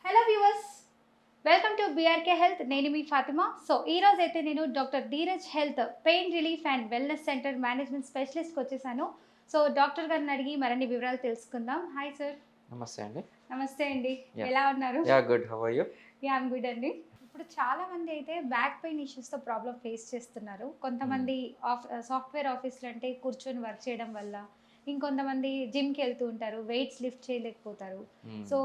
Hello viewers, welcome to BRK health. నేను మీ ఫాతిమా. సో ఈ రోజు అయితే నేను doctor Dheeraj health pain relief and wellness centre management స్పెషలిస్ట్కి వచ్చేసాను. సో డాక్టర్ గారిని అడిగి మరిన్ని వివరాలు తెలుసుకుందాం. Hi sir. నమస్తే అండి. నమస్తే అండి. యాహ్! ఎలా ఉన్నారు? Good. How are you? I'm good అండి. ఇప్పుడు చాలా మంది అయితే బ్యాక్ పెయిన్ ఇష్యూస్తో ప్రాబ్లమ్ ఫేస్ చేస్తున్నారు. హ్మ్. కొంతమంది సాఫ్ట్వేర్ ఆఫీస్లో అంటే కూర్చొని వర్క్ చేయడం వల్ల, ఇంకొంతమంది జిమ్కి వెళ్తూ ఉంటారు, వెయిట్స్ లిఫ్ట్ చేయలేకపోతారు. హ్మ్. సో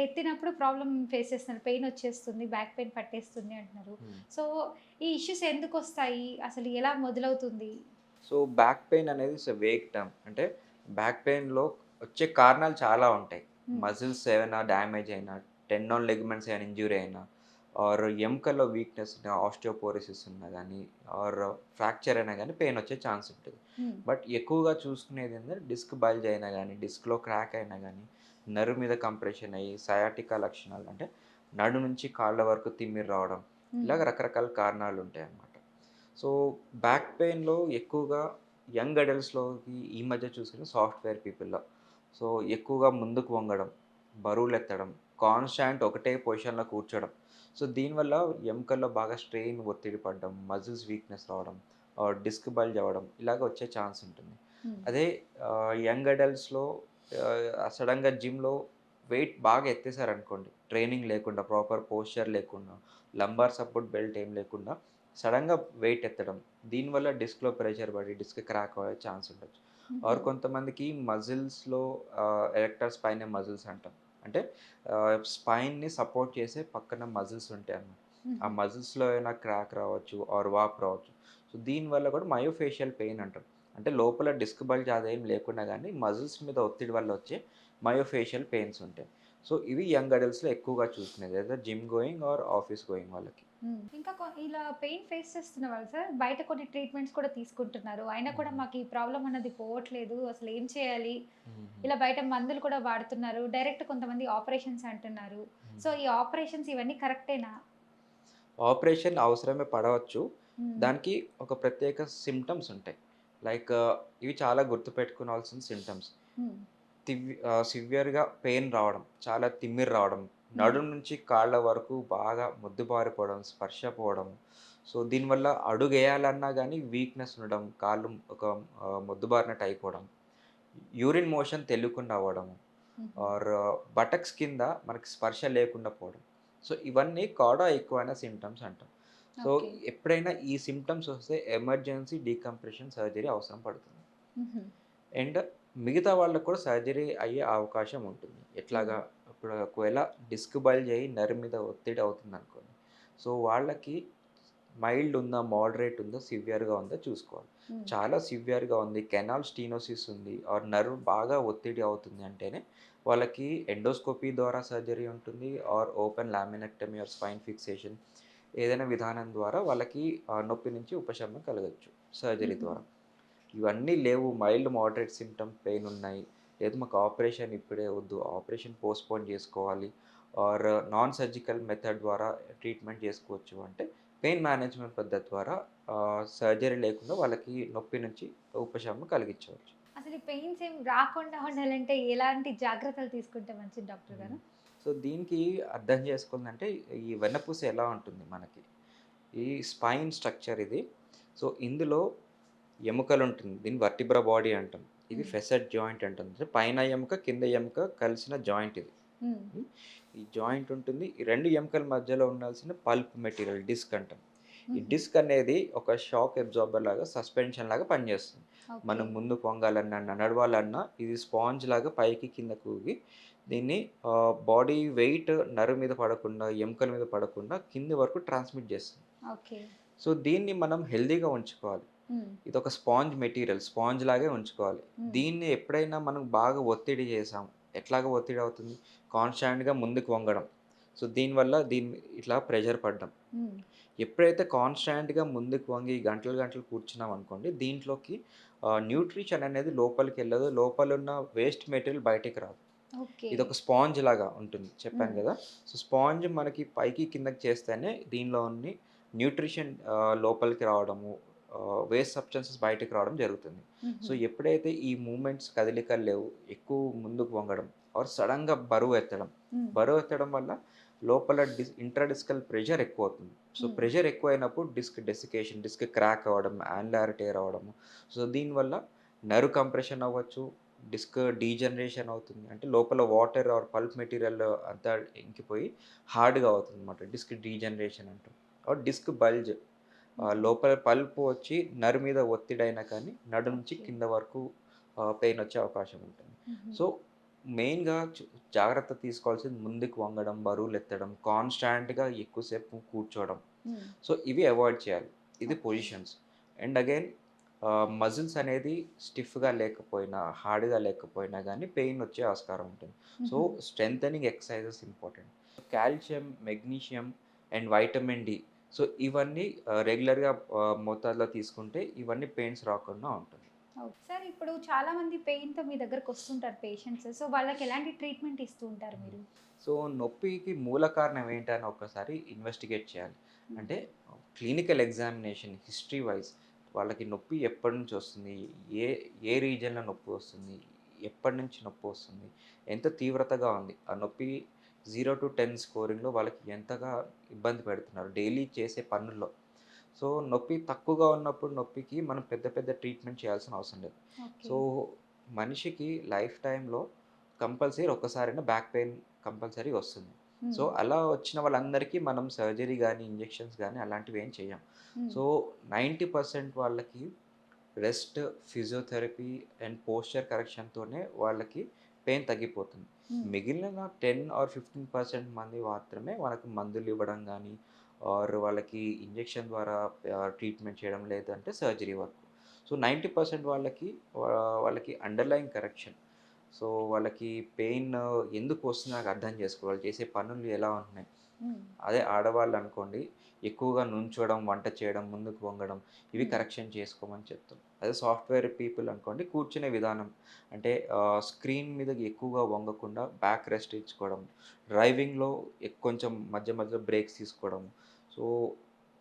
ఎత్తినప్పుడు ప్రాబ్లమ్ ఫేస్ చేస్తున్నారు, పెయిన్ వచ్చేస్తుంది, బ్యాక్ పెయిన్ పట్టేస్తుంది అంటున్నారు. హ్మ్. సో ఈ ఇష్యూస్ ఎందుకు వస్తాయి, అసలు ఎలా మొదలవుతుంది? సో, బ్యాక్ పెయిన్ అనేది వేగ్ టర్మ్. అంటే బ్యాక్ పెయిన్‌లో వచ్చే కారణాలు చాలా ఉంటాయి. ఉమ్, మజిల్స్ ఏమైనా డ్యామేజ్ అయినా, టెండోన్ లిగమెంట్స్ ఏమైనా ఇంజ్యూరీ అయినా, ఆర్ ఎముకల్లో వీక్‌నెస్ ఉన్న ఆస్టియోపోరోసిస్ ఉన్నా గానీ, ఆర్ ఫ్రాక్చర్ అయినా గానీ పెయిన్ వచ్చే ఛాన్స్ ఉంటది. ఉమ్, బట్ ఎక్కువగా చూసుకునేది ఏంటంటే డిస్క్ బల్జ్ అయినా గానీ, డిస్క్‌లో క్రాక్ అయినా గానీ, నర్వ్ మీద కంప్రెషన్ అయ్యి సయాటికా లక్షణాలు అంటే నడు నుంచి కాళ్ళ వరకు తిమ్మిరి రావడం, ఉమ్, ఇలాగ రకరకాల కారణాలు ఉంటాయన్నమాట. సో, బ్యాక్ పెయిన్‌లో ఎక్కువగా యంగ్ అడల్ట్స్‌లోకి ఈ మధ్య చూసిన సాఫ్ట్‌వేర్ పీపుల్‌లో. సో, ఎక్కువగా ముందుకు వంగడం, బరువులెత్తడం, కాన్స్టాంట్ ఒకటే పొజిషన్‌లో కూర్చోడం. సో, దీనివల్ల ఎముకల్లో బాగా స్ట్రెయిన్ ఒత్తిడి పడడం, మజిల్స్ వీక్‌నెస్ రావడం, డిస్క్ బల్జ్ అవ్వడం ఇలాగ వచ్చే ఛాన్స్ ఉంటుంది. ఉమ్, అదే యంగ్ అడల్ట్స్‌లో సడెన్‌గా జిమ్‌లో వెయిట్ బాగా ఎత్తేసారనుకోండి, ట్రైనింగ్ లేకుండా, ప్రాపర్ పోస్చర్ లేకుండా, లంబార్ సపోర్ట్ బెల్ట్ ఏం లేకుండా సడెన్‌గా వెయిట్ ఎత్తడం. దీనివల్ల డిస్క్‌లో ప్రెషర్ పడి డిస్క్ క్రాక్ అయ్యే ఛాన్స్ ఉండొచ్చు. ఆర్ ఉమ్, కొంతమందికి మజిల్స్‌లో ఎరెక్టర్ స్పైనే మజిల్స్ అంటాం. అంటే స్పైన్‌ని సపోర్ట్ చేసే పక్కన మజిల్స్ ఉంటాయన్నమాట. ఆ ఉమ్, మజిల్స్‌లో ఏమైనా క్రాక్ రావచ్చు ఆర్ వాపు రావచ్చు. సో, దీనివల్ల కూడా మయోఫేషియల్ పెయిన్ అంటాం. అంటే లోపల డిస్క్ బల్జ్ అదేం లేకున్నా గానీ మజిల్స్ మీద ఒత్తిడి వల్ల వచ్చే మయోఫేషియల్ పెయిన్స్ ఉంటాయి. సో, ఇవి యంగ్ అడల్ట్స్‌లో ఎక్కువగా చూసుకునేది. Either gym going or office going వాళ్ళకి. ఇంకా ఇలా పెయిన్ ఫేస్ చేస్తున్న వాళ్ళు సార్ బయట కొన్ని ట్రీట్మెంట్స్ కూడా తీసుకుంటున్నారు. అయినా కూడా హుహు. మాకు ఈ ప్రాబ్లమ్ అన్నది పోవట్లేదు. అసలు ఏం చేయాలి? హుహు. ఇలా బయట మందులు కూడా వాడుతున్నారు. డైరెక్ట్ కొంతమంది ఆపరేషన్స్ అంటున్నారు. హ్మ్. సో, ఈ ఆపరేషన్స్ ఇవన్నీ కరెక్టేనా? ఆపరేషన్ అవసరమే పడవచ్చు. హ్మ్. దానికి ఒక ప్రత్యేక సింప్టమ్స్ ఉంటాయి. లైక్ ఇవి చాలా గుర్తుపెట్టుకోవాల్సిన సింప్టమ్స్. హ్మ్. సివియర్‌గా పెయిన్ రావడం, చాలా తిమ్మిరి రావడం, హ్మ్. నడుము నుంచి కాళ్ళ వరకు బాగా మొద్దుబారిపోవడం, స్పర్శ పోవడం. సో, దీనివల్ల అడుగేయాలన్నా గానీ వీక్‌నెస్ ఉండడం, కాళ్ళు ఒక మొద్దుబారినట్టు అయిపోవడం, యూరిన్ మోషన్ తెలియకుండా అవ్వడం. హుహు. ఆర్ బటక్స్ కింద మనకి స్పర్శ లేకుండా పోవడం. సో, ఇవన్నీ కాడా ఎక్వానా సింప్టమ్స్ అంటాం. So, okay. ఎప్పుడైనా ఈ సింప్టమ్స్ వస్తే ఎమర్జెన్సీ డీకంప్రెషన్ సర్జరీ అవసరం పడుతుంది. హుహు. అండ్ మిగతా వాళ్ళకి కూడా సర్జరీ అయ్యే అవకాశం ఉంటుంది. హ్మ్. ఎట్లాగా? ఇప్పుడు ఒకవేళ డిస్క్ బల్జ్ అయ్యి నర్వ్ మీద ఒత్తిడి అవుతుందనుకోండి. సో, వాళ్ళకి మైల్డ్ ఉందా? మోడరేట్ ఉందా? సివియర్‌గా ఉందా? చూసుకోవాలి. హ్మ్. చాలా సివియర్‌గా ఉంది. కెనాల్ స్టీనోసిస్ ఉంది. ఆర్ నర్వ్ బాగా ఒత్తిడి అవుతుంది అంటేనే వాళ్ళకి ఎండోస్కోపీ ద్వారా సర్జరీ ఉంటుంది. Or open laminectomy or spine fixation ఏదైనా విధానం ద్వారా వాళ్ళకి నొప్పి నుంచి ఉపశమనం కలగొచ్చు సర్జరీ హుహు. ద్వారా. ఇవన్నీ లేవు. మైల్డ్, మోడరేట్ సింప్టమ్ పెయిన్ ఉన్నాయి. లేదు మాకు ఆపరేషన్ ఇప్పుడే వద్దు. ఆపరేషన్ పోస్ట్‌పోన్ చేసుకోవాలి. ఆర్ నాన్ సర్జికల్ మెథడ్ ద్వారా ట్రీట్మెంట్ చేసుకోవచ్చు అంటే పెయిన్ మేనేజ్మెంట్ పద్ధతి ద్వారా సర్జరీ లేకుండా వాళ్ళకి నొప్పి నుంచి ఉపశమనం కలిగించవచ్చు. అసలు ఈ పెయిన్స్ ఏం రాకుండా ఉండాలంటే ఎలాంటి జాగ్రత్తలు తీసుకుంటే మంచిది డాక్టర్ హ్మ్. గారు? సో, దీనికి అర్థం చేసుకోవాలంటే ఈ వెన్నపూస ఎలా ఉంటుంది మనకి? ఈ స్పైన్ స్ట్రక్చర్ ఇది. సో, ఇందులో ఎముకలుంటుంది. దీన్ని వర్టిబ్రా బాడీ అంటాం. ఇది హ్మ్. ఫెసెట్ జాయింట్ అంటాం. అంటే పైన ఎముక, కింద ఎముక కలిసిన జాయింట్ ఇది. హ్మ్. హ్మ్. ఈ జాయింట్ ఉంటుంది. ఈ 2 ఎముకల మధ్యలో ఉండాల్సిన పల్ప్ మెటీరియల్ డిస్క్ అంటాం. ఈ హుహు. డిస్క్ అనేది ఒక షాక్ అబ్జార్బర్ లాగా, సస్పెన్షన్ లాగా పనిచేస్తుంది. ఓకే. మనం ముందుకు వంగాలన్నా, నడవాలన్నా ఇది స్పాంజ్ లాగా పైకి కిందకి ఊగి దీన్ని బాడీ వెయిట్ నర్వ్ మీద పడకుండా, ఎముకల మీద పడకుండా కింది వరకు ట్రాన్స్మిట్ చేస్తుంది. ఓకే. సో, దీన్ని మనం హెల్తీగా ఉంచుకోవాలి. హ్మ్. ఇదొక స్పాంజ్ మెటీరియల్. స్పాంజ్ లాగే ఉంచుకోవాలి. హ్మ్. దీన్ని ఎప్పుడైనా మనం బాగా ఒత్తిడి చేసాం. ఎట్లాగా ఒత్తిడి అవుతుంది? కాన్స్టాంట్‌గా ముందుకు వంగడం. సో, దీనివల్ల ఇట్లా ప్రెషర్ పడ్డం. హ్మ్. ఎప్పుడైతే కాన్స్టాంట్‌గా ముందుకు వంగి గంటలు, గంటలు కూర్చున్నామనుకోండి, దీంట్లోకి న్యూట్రిషన్ అనేది లోపలికెళ్ళదు. లోపలున్న వేస్ట్ మెటీరియల్ బయటికి రాదు. ఓకే. ఇదొక స్పాంజ్ లాగా ఉంటుంది. చెప్పాను హ్మ్. గదా! సో, స్పాంజ్ మనకి పైకి, కిందకి చేస్తేనే దీనిలో న్యూట్రిషన్ లోపలికి రావడము, వేస్ట్ సబ్స్టెన్సెస్ బయటకు రావడం జరుగుతుంది. సో ఎప్పుడైతే ఈ మూమెంట్స్ కదలికలు లేవు, ఎక్కువ ముందుకు వంగడం ఆర్ సడన్గా బరువు ఎత్తడం వల్ల లోపల ఇంట్రాడిస్కల్ ప్రెషర్ ఎక్కువ అవుతుంది. సో ప్రెషర్ ఎక్కువైనప్పుడు డెసికేషన్, డిస్క్ క్రాక్ అవ్వడం, యాన్యులార్ టేర్ అవ్వడము. సో దీనివల్ల నర్వ్ కంప్రెషన్ అవ్వచ్చు, డిస్క్ డీజనరేషన్ అవుతుంది. అంటే లోపల వాటర్ ఆర్ పల్ప్ మెటీరియల్ అంతా ఇంకిపోయి హార్డ్గా అవుతుంది అనమాట. డిస్క్ డీజనరేషన్ అంటాం. ఆర్ డిస్క్ బల్జ్, లోపల పల్ప్ వచ్చి నర్వ్ మీద ఒత్తిడైనా కానీ నడు నుంచి కింద వరకు పెయిన్ వచ్చే అవకాశం ఉంటుంది. సో మెయిన్గా జాగ్రత్త తీసుకోవాల్సింది ముందుకు వంగడం, బరువులు ఎత్తడం, కాన్స్టాంట్గా ఎక్కువసేపు కూర్చోవడం. సో ఇవి అవాయిడ్ చేయాలి. ఇది పొజిషన్స్. అండ్ అగైన్ మజిల్స్ అనేది స్టిఫ్గా లేకపోయినా, హార్డ్గా లేకపోయినా కానీ పెయిన్ వచ్చే ఆస్కారం ఉంటుంది. So strengthening exercises important. Calcium, magnesium and vitamin D. So ఇవన్నీ రెగ్యులర్గా మోతాదులో తీసుకుంటే ఇవన్నీ పెయిన్స్ రాకుండా ఉంటుంది. సార్ ఇప్పుడు చాలా మంది పెయిన్తో మీ దగ్గరకు వస్తుంటారు పేషెంట్స్. సో వాళ్ళకి ఎలాంటి ట్రీట్మెంట్ ఇస్తూ ఉంటారు మీరు? సో నొప్పికి మూల కారణం ఏంటని ఒకసారి ఇన్వెస్టిగేట్ చేయాలి. అంటే క్లినికల్ ఎగ్జామినేషన్ హిస్టరీ వైజ్ వాళ్ళకి నొప్పి ఎప్పటి నుంచి వస్తుంది, ఏ ఏ రీజియన్లో నొప్పి వస్తుంది, ఎప్పటి నుంచి నొప్పి వస్తుంది, ఎంత తీవ్రతగా ఉంది, ఆ నొప్పి 0 to 10 స్కోరింగ్లో వాళ్ళకి ఎంతగా ఇబ్బంది పెడుతున్నారు డైలీ చేసే పనుల్లో. సో నొప్పి తక్కువగా ఉన్నప్పుడు నొప్పికి మనం పెద్ద పెద్ద ట్రీట్మెంట్ చేయాల్సిన అవసరం లేదు. సో మనిషికి లైఫ్ టైంలో కంపల్సరీ ఒక్కసారైనా బ్యాక్ పెయిన్ కంపల్సరీ వస్తుంది. సో అలా వచ్చిన వాళ్ళందరికీ మనం సర్జరీ కానీ, ఇంజెక్షన్స్ కానీ అలాంటివి ఏం చేయం. సో 90% వాళ్ళకి రెస్ట్, ఫిజియోథెరపీ అండ్ పోస్చర్ కరెక్షన్తోనే వాళ్ళకి పెయిన్ తగ్గిపోతుంది. మిగిలిన 10 or 15% మంది మాత్రమే వాళ్ళకి మందులు ఇవ్వడం కానీ ఆర్ వాళ్ళకి ఇంజెక్షన్ ద్వారా ట్రీట్మెంట్ చేయడం, లేదంటే సర్జరీ వరకు. సో 90% వాళ్ళకి అండర్లైన్ కరెక్షన్. సో వాళ్ళకి పెయిన్ ఎందుకు వస్తుందో నాకు అర్థం చేసుకోవాలి, చేసే పనులు ఎలా ఉంటున్నాయి. అదే ఆడవాళ్ళు అనుకోండి, ఎక్కువగా నుంచోవడం, వంట చేయడం, ముందుకు వంగడం, ఇవి కరెక్షన్ చేసుకోమని చెప్తాం. అదే సాఫ్ట్వేర్ పీపుల్ అనుకోండి, కూర్చునే విధానం అంటే స్క్రీన్ మీద ఎక్కువగా వంగకుండా బ్యాక్ రెస్ట్ ఇచ్చుకోవడం, డ్రైవింగ్లో కొంచెం మధ్య మధ్యలో బ్రేక్స్ తీసుకోవడం. సో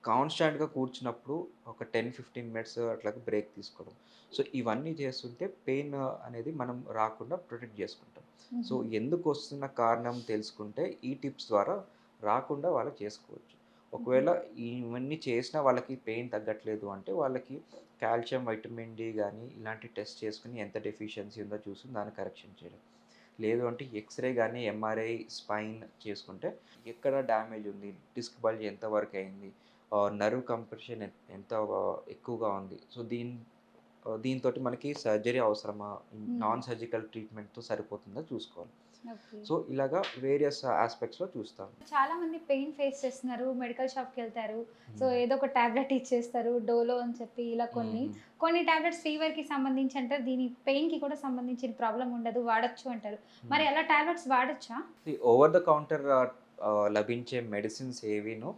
కాన్స్టాంట్గా కూర్చున్నప్పుడు ఒక 10-15 మినిట్స్ అట్లాగా బ్రేక్ తీసుకోవడం. సో ఇవన్నీ చేస్తుంటే పెయిన్ అనేది మనం రాకుండా ప్రొటెక్ట్ చేసుకుంటాం. సో ఎందుకు వస్తున్న కారణం తెలుసుకుంటే ఈ టిప్స్ ద్వారా రాకుండా వాళ్ళు చేసుకోవచ్చు. ఒకవేళ ఇవన్నీ చేసినా వాళ్ళకి పెయిన్ తగ్గట్లేదు అంటే వాళ్ళకి కాల్షియం, వైటమిన్ డి కానీ ఇలాంటి టెస్ట్ చేసుకుని ఎంత డెఫిషియన్సీ ఉందో చూసి దాన్ని కరెక్షన్ చేయడం. లేదు అంటే ఎక్స్రే కానీ, ఎంఆర్ఐ, స్పైన్ చేసుకుంటే ఎక్కడ డ్యామేజ్ ఉంది, డిస్క్ బల్జ్ ఎంతవరకు అయింది, నర్వ్ కంప్రెషన్ ఎంత ఎక్కువగా ఉంది. సో దీంతోటి మనకి సర్జరీ అవసరమా, నాన్ సర్జికల్ ట్రీట్మెంట్తో సరిపోతుందా చూసుకోవాలి. సో ఇలాగా వేరియస్ ఆస్పెక్ట్స్లో చూస్తాం. చాలా మంది పెయిన్ ఫేస్ చేస్తున్నారు, మెడికల్ షాప్కి వెళ్తారు. సో ఏదో ఒక టాబ్లెట్ ఇచ్చేస్తారు, డోలో అని చెప్పి ఇలా కొన్ని టాబ్లెట్స్ ఫీవర్కి సంబంధించి అంటారు, దీని పెయిన్కి కూడా సంబంధించిన ప్రాబ్లం ఉండదు, వాడచ్చు అంటారు. మరి అలా టాబ్లెట్స్ వాడచ్చా? ఓవర్ ద కౌంటర్ లభించే మెడిసిన్స్ ఏవీను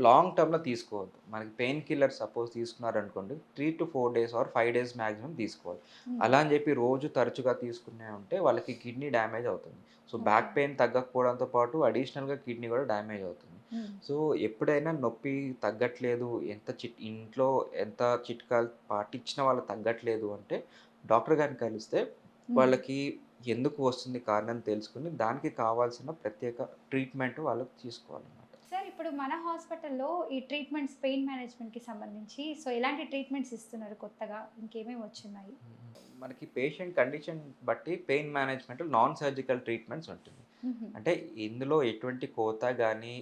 లాంగ్ టర్మ్లో తీసుకోవద్దు. మనకి పెయిన్ కిల్లర్ సపోజ్ తీసుకున్నారనుకోండి, 3 to 4 days or 5 days maximum తీసుకోవాలి. అలా అని చెప్పి రోజు తరచుగా తీసుకునే ఉంటే వాళ్ళకి కిడ్నీ డ్యామేజ్ అవుతుంది. సో బ్యాక్ పెయిన్ తగ్గకపోవడంతో పాటు అడిషనల్గా కిడ్నీ కూడా డ్యామేజ్ అవుతుంది. సో ఎప్పుడైనా నొప్పి తగ్గట్లేదు, ఇంట్లో ఎంత చిట్కాలు పాటించిన వాళ్ళు తగ్గట్లేదు అంటే డాక్టర్ గారిని కలిస్తే వాళ్ళకి ఎందుకు వస్తుంది కారణం తెలుసుకుని దానికి కావాల్సిన ప్రత్యేక ట్రీట్మెంట్ వాళ్ళకి తీసుకోవాలన్నమాట. సార్ ఇప్పుడు మన హాస్పిటల్లో ఈ ట్రీట్మెంట్స్ పెయిన్ మేనేజ్మెంట్కి సంబంధించి సో ఎలాంటి ట్రీట్మెంట్స్ ఇస్తున్నారు కొత్తగా, ఇంకేమేమి వచ్చున్నాయి? మనకి పేషెంట్ కండిషన్ బట్టి pain management non surgical treatments ఉంటుంది. అంటే ఇందులో ఎటువంటి కోత కానీ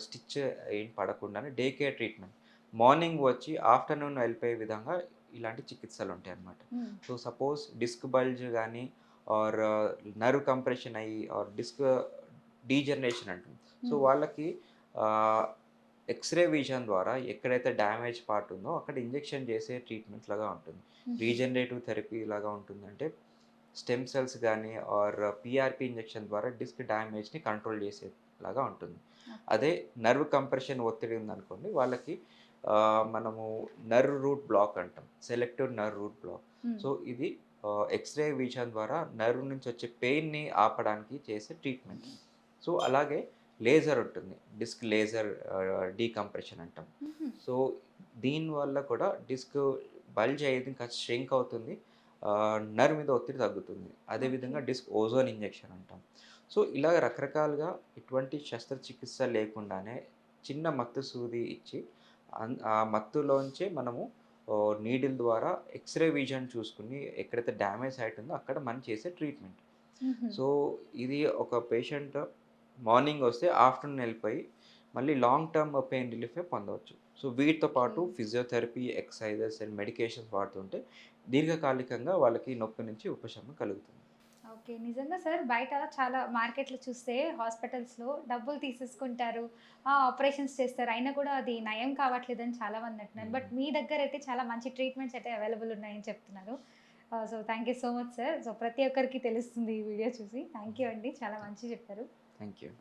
స్టిచ్ ఏం పడకుండానే డే కేర్ ట్రీట్మెంట్, మార్నింగ్ వచ్చి ఆఫ్టర్నూన్ వెళ్ళిపోయే విధంగా ఇలాంటి చికిత్సలు ఉంటాయి అన్నమాట. సో సపోజ్ డిస్క్ బల్జ్ కానీ ఆర్ నర్వ్ కంప్రెషన్ అయ్యి ఆర్ డిస్క్ డీజనరేషన్ అంటుంది. సో వాళ్ళకి ఎక్స్రే విజన్ ద్వారా ఎక్కడైతే డ్యామేజ్ పార్ట్ ఉందో అక్కడ ఇంజెక్షన్ చేసే ట్రీట్మెంట్ లాగా ఉంటుంది. రీజనరేటివ్ థెరపీ లాగా ఉంటుంది. అంటే స్టెమ్ సెల్స్ కానీ ఆర్ పిఆర్పి ఇంజెక్షన్ ద్వారా డిస్క్ డ్యామేజ్ని కంట్రోల్ చేసేలాగా ఉంటుంది. అదే నర్వ్ కంప్రెషన్ ఒత్తిడి ఉందనుకోండి, వాళ్ళకి మనము నర్వ్ రూట్ బ్లాక్ అంటాం, selective nerve root block. So ఇది ఎక్స్రే విజన్ ద్వారా నర్వ్ నుంచి వచ్చే పెయిన్ని ఆపడానికి చేసే ట్రీట్మెంట్. సో అలాగే లేజర్ ఉంటుంది. డిస్క్ లేజర్ డీకంప్రెషన్ అంటాం. హుహు. సో, దీనివల్ల కూడా డిస్క్ బల్జ్ అయ్యేది ఇంకా ష్రింక్ అవుతుంది. నర్వ్ మీద ఒత్తిడి తగ్గుతుంది. ఓకే. అదేవిధంగా డిస్క్ ఓజోన్ ఇంజెక్షన్ అంటాం. సో, ఇలాగ రకరకాలుగా ఎటువంటి శస్త్రచికిత్స లేకుండానే చిన్న మత్తు సూది ఇచ్చి ఆ మత్తులోంచే మనము నీడిల్ ద్వారా ఎక్స్‌రే విజన్ చూసుకొని ఎక్కడైతే డ్యామేజ్ సైట్ ఉందో అక్కడ మనం చేసే ట్రీట్మెంట్. హుహు. సో, ఇది ఒక పేషెంట్ మార్నింగ్ వస్తే ఆఫ్టర్‌నూన్ ఎళ్ళిపోయి మళ్ళీ లాంగ్ టర్మ్ పెయిన్ రిలీఫే పొందవచ్చు. సో, వీటితో ఓకే. పాటు ఫిజియోథెరపీ, ఎక్సర్‌సైజెస్ అండ్ మెడికేషన్స్ వాడుతుంటే దీర్ఘకాలికంగా వాళ్ళకి నొప్పి నుంచి ఉపశమనం కలుగుతుంది. ఓకే. నిజంగా సార్ బయట చాలా మార్కెట్‌లో చూస్తే హాస్పిటల్స్‌లో డబ్బులు తీసేసుకుంటారు. ఆపరేషన్స్ చేస్తారు. అయినా కూడా అది నయం కావట్లేదని చాలామంది అంటున్నారు. బట్ హ్మ్. మీ దగ్గరైతే చాలా మంచి ట్రీట్మెంట్స్ అయితే అవైలబుల్ ఉన్నాయని చెప్తున్నారు. So, thank you so much sir. So, ప్రతి ఒక్కరికి తెలుస్తుంది ఈ వీడియో చూసి. థ్యాంక్ యూ అండి. చాలా మంచిగా చెప్పారు. Thank you.